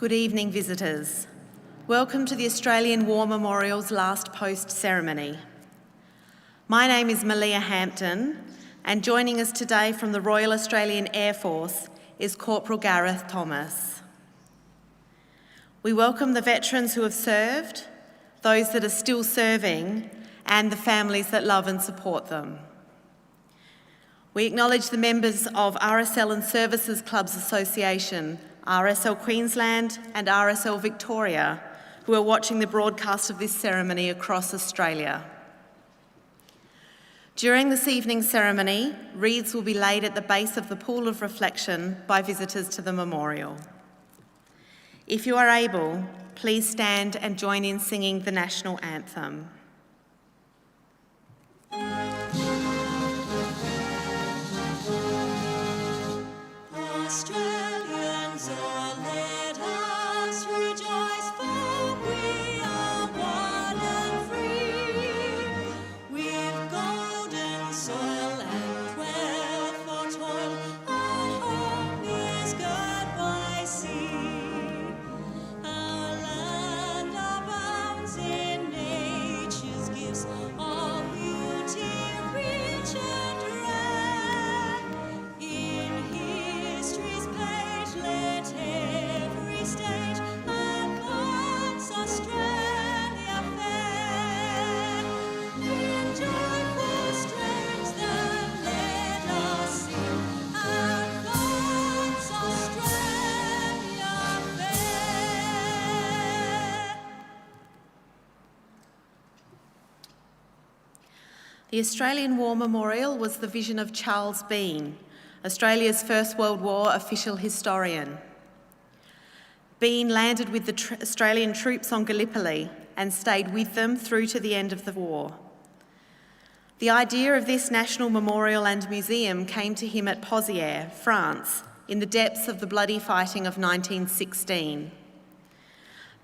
Good evening, visitors. Welcome to the Australian War Memorial's last post ceremony. My name is Malia Hampton, and joining us today from the Royal Australian Air Force is Corporal Gareth Thomas. We welcome the veterans who have served, those that are still serving, and the families that love and support them. We acknowledge the members of RSL Services Clubs Association, RSL Queensland and RSL Victoria, who are watching the broadcast of this ceremony across Australia. During this evening's ceremony, wreaths will be laid at the base of the pool of reflection by visitors to the memorial. If you are able, please stand and join in singing the national anthem. Australians, oh, let us rejoice, for we are one and free. We've golden soil and wealth for toil, our home is girt by sea. Our land abounds in nature's gifts, all beauty rich and rare. In history's page, let every stage advance Australia fair. In joyful strains then let us sing, advance Australia fair. The Australian War Memorial was the vision of Charles Bean, Australia's First World War official historian. Bean landed with the Australian troops on Gallipoli and stayed with them through to the end of the war. The idea of this national memorial and museum came to him at Pozières, France, in the depths of the bloody fighting of 1916.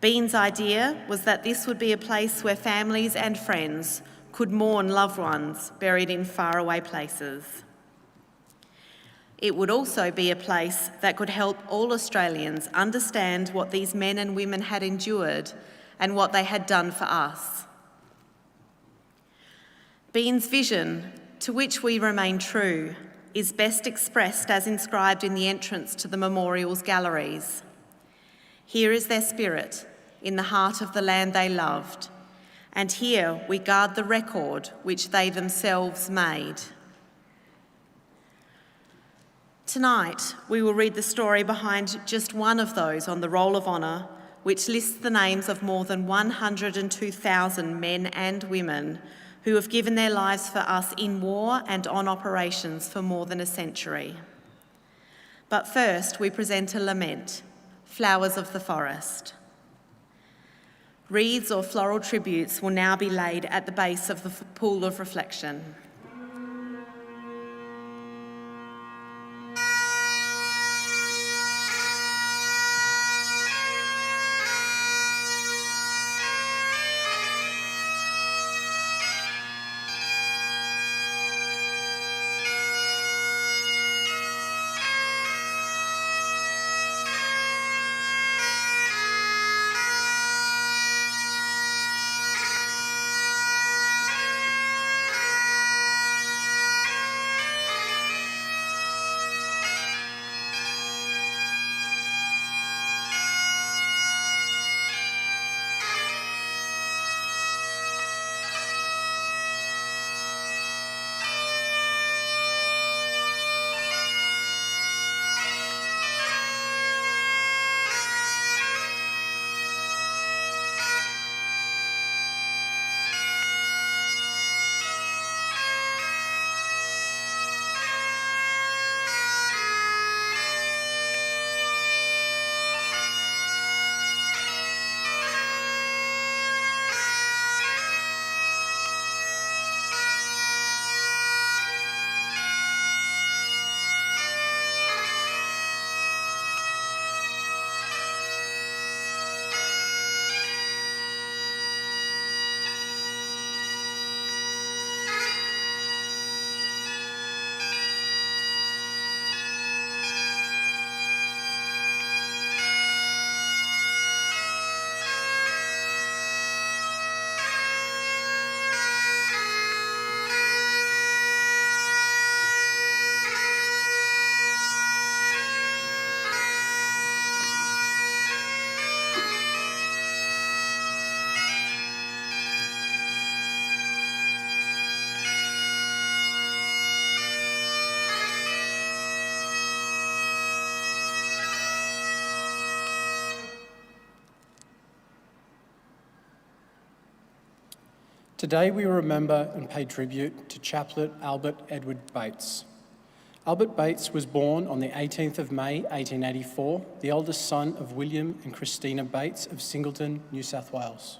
Bean's idea was that this would be a place where families and friends could mourn loved ones buried in faraway places. It would also be a place that could help all Australians understand what these men and women had endured and what they had done for us. Bean's vision, to which we remain true, is best expressed as inscribed in the entrance to the memorial's galleries. Here is their spirit, in the heart of the land they loved, and here we guard the record which they themselves made. Tonight, we will read the story behind just one of those on the Roll of Honour, which lists the names of more than 102,000 men and women who have given their lives for us in war and on operations for more than a century. But first, we present a lament, Flowers of the Forest. Wreaths or floral tributes will now be laid at the base of the pool of reflection. Today we remember and pay tribute to Chaplain Albert Edward Bates. Albert Bates was born on the 18th of May 1884, the eldest son of William and Christina Bates of Singleton, New South Wales.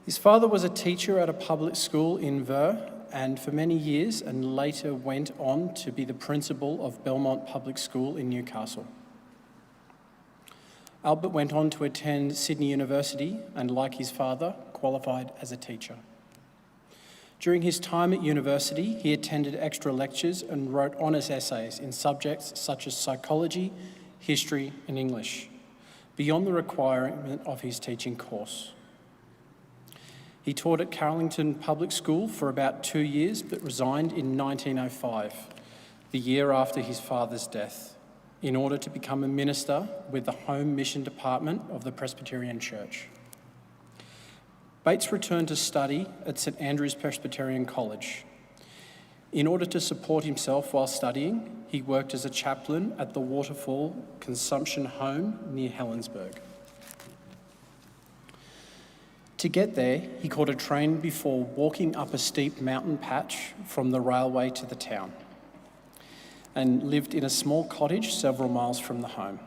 His father was a teacher at a public school in Ver and for many years, and later went on to be the principal of Belmont Public School in Newcastle. Albert went on to attend Sydney University and, like his father, qualified as a teacher. During his time at university, he attended extra lectures and wrote honours essays in subjects such as psychology, history and English, beyond the requirement of his teaching course. He taught at Carrollington Public School for about 2 years, but resigned in 1905, the year after his father's death, in order to become a minister with the Home Mission Department of the Presbyterian Church. Bates returned to study at St Andrew's Presbyterian College. In order to support himself while studying, he worked as a chaplain at the Waterfall Consumption Home near Helensburgh. To get there, he caught a train before walking up a steep mountain patch from the railway to the town, and lived in a small cottage several miles from the home.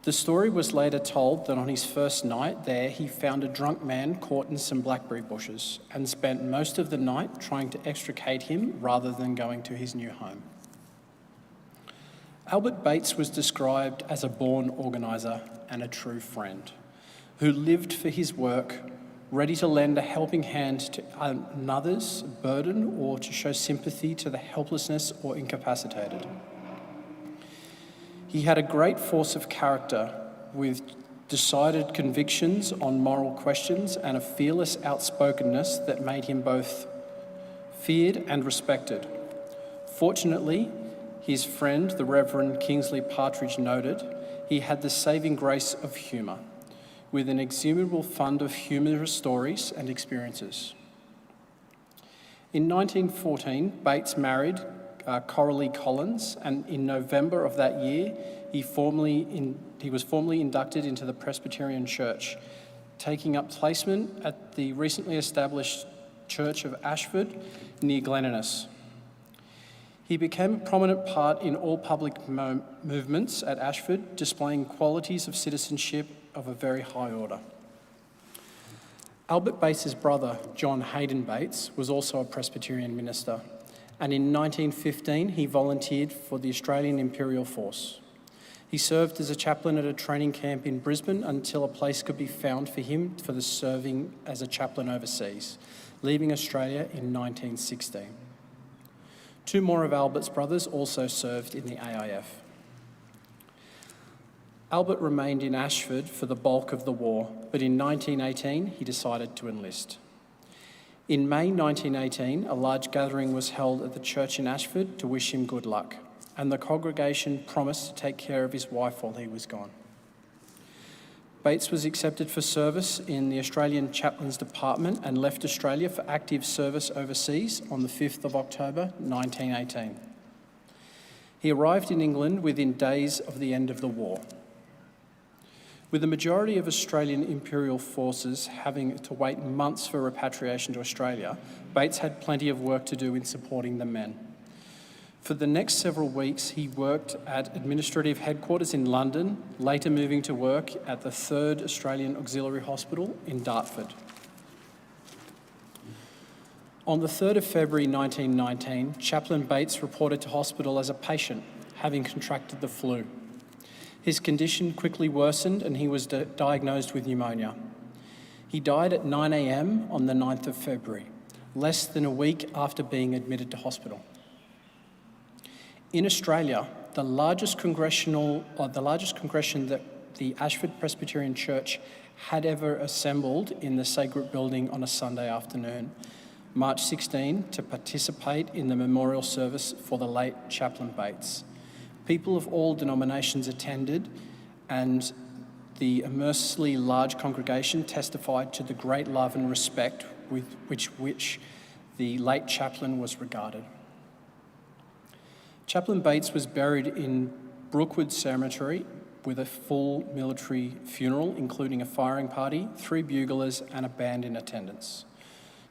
The story was later told that on his first night there, he found a drunk man caught in some blackberry bushes and spent most of the night trying to extricate him rather than going to his new home. Albert Bates was described as a born organiser and a true friend, who lived for his work, ready to lend a helping hand to another's burden or to show sympathy to the helplessness or incapacitated. He had a great force of character with decided convictions on moral questions and a fearless outspokenness that made him both feared and respected. Fortunately, his friend, the Reverend Kingsley Partridge, noted he had the saving grace of humour, with an inexhaustible fund of humorous stories and experiences. In 1914, Bates married Coralie Collins, and in November of that year, he was formally inducted into the Presbyterian Church, taking up placement at the recently established Church of Ashford near Glen Innes. He became a prominent part in all public movements at Ashford, displaying qualities of citizenship of a very high order. Albert Bates's brother, John Hayden Bates, was also a Presbyterian minister, and in 1915 he volunteered for the Australian Imperial Force. He served as a chaplain at a training camp in Brisbane until a place could be found for him for the serving as a chaplain overseas, leaving Australia in 1916. 2 more of Albert's brothers also served in the AIF. Albert remained in Ashford for the bulk of the war, but in 1918 he decided to enlist. In May 1918, a large gathering was held at the church in Ashford to wish him good luck, and the congregation promised to take care of his wife while he was gone. Bates was accepted for service in the Australian Chaplains Department and left Australia for active service overseas on the 5th of October 1918. He arrived in England within days of the end of the war. With the majority of Australian Imperial forces having to wait months for repatriation to Australia, Bates had plenty of work to do in supporting the men. For the next several weeks, he worked at administrative headquarters in London, later moving to work at the 3rd Australian Auxiliary Hospital in Dartford. On the 3rd of February 1919, Chaplain Bates reported to hospital as a patient, having contracted the flu. His condition quickly worsened and he was diagnosed with pneumonia. He died at 9 a.m. on the 9th of February, less than a week after being admitted to hospital. In Australia, the largest congregation that the Ashford Presbyterian Church had ever assembled in the sacred building on a Sunday afternoon, March 16, to participate in the memorial service for the late Chaplain Bates. People of all denominations attended, and the immensely large congregation testified to the great love and respect with which the late chaplain was regarded. Chaplain Bates was buried in Brookwood Cemetery with a full military funeral, including a firing party, 3 buglers and a band in attendance.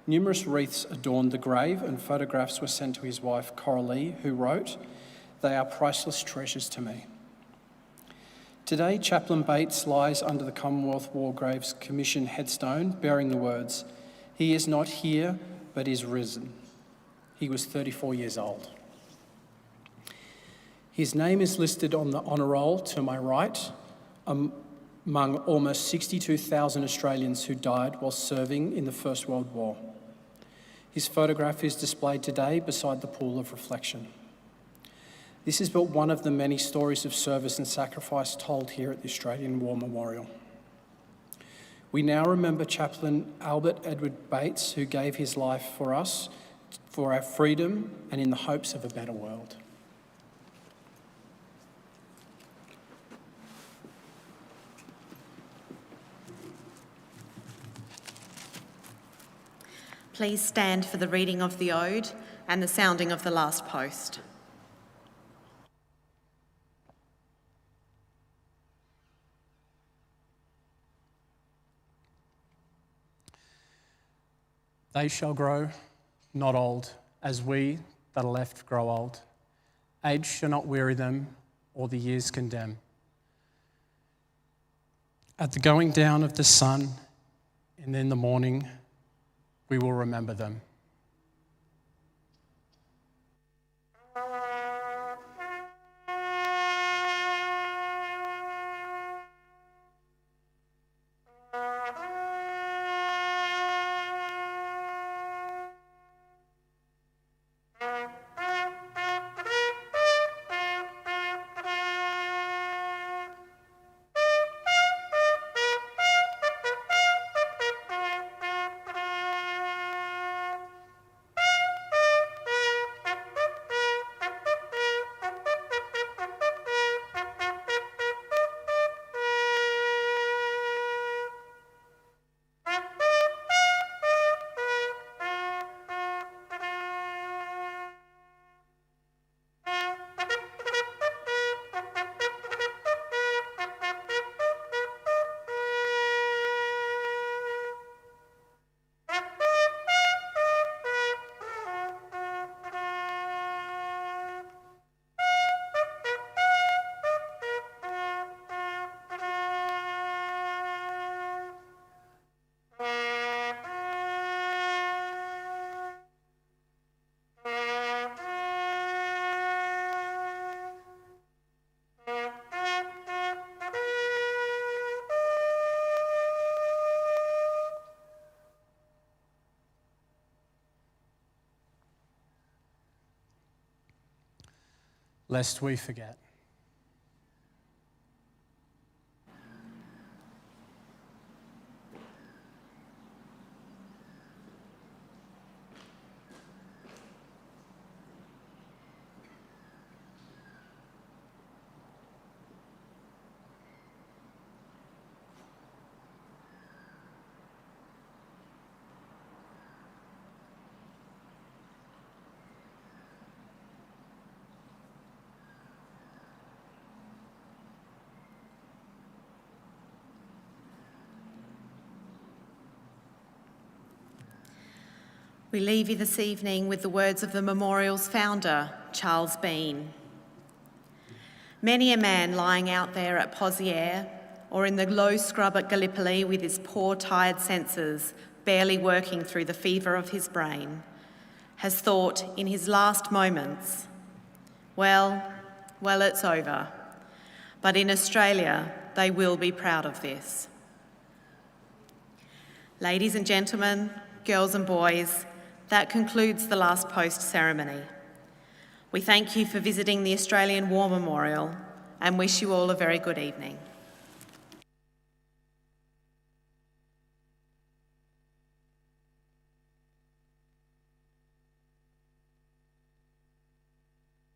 Numerous wreaths adorned the grave and photographs were sent to his wife Coralie, who wrote, "They are priceless treasures to me." Today, Chaplain Bates lies under the Commonwealth War Graves Commission headstone bearing the words, "He is not here, but is risen." He was 34 years old. His name is listed on the honour roll to my right, among almost 62,000 Australians who died while serving in the First World War. His photograph is displayed today beside the pool of reflection. This is but one of the many stories of service and sacrifice told here at the Australian War Memorial. We now remember Chaplain Albert Edward Bates, who gave his life for us, for our freedom and in the hopes of a better world. Please stand for the reading of the ode and the sounding of the last post. They shall grow, not old, as we that are left grow old. Age shall not weary them, or the years condemn. At the going down of the sun, and in the morning, we will remember them. Lest we forget. We leave you this evening with the words of the memorial's founder, Charles Bean. Many a man lying out there at Poziere or in the low scrub at Gallipoli with his poor, tired senses barely working through the fever of his brain has thought in his last moments, well, it's over. But in Australia, they will be proud of this. Ladies and gentlemen, girls and boys, that concludes the last post ceremony. We thank you for visiting the Australian War Memorial and wish you all a very good evening.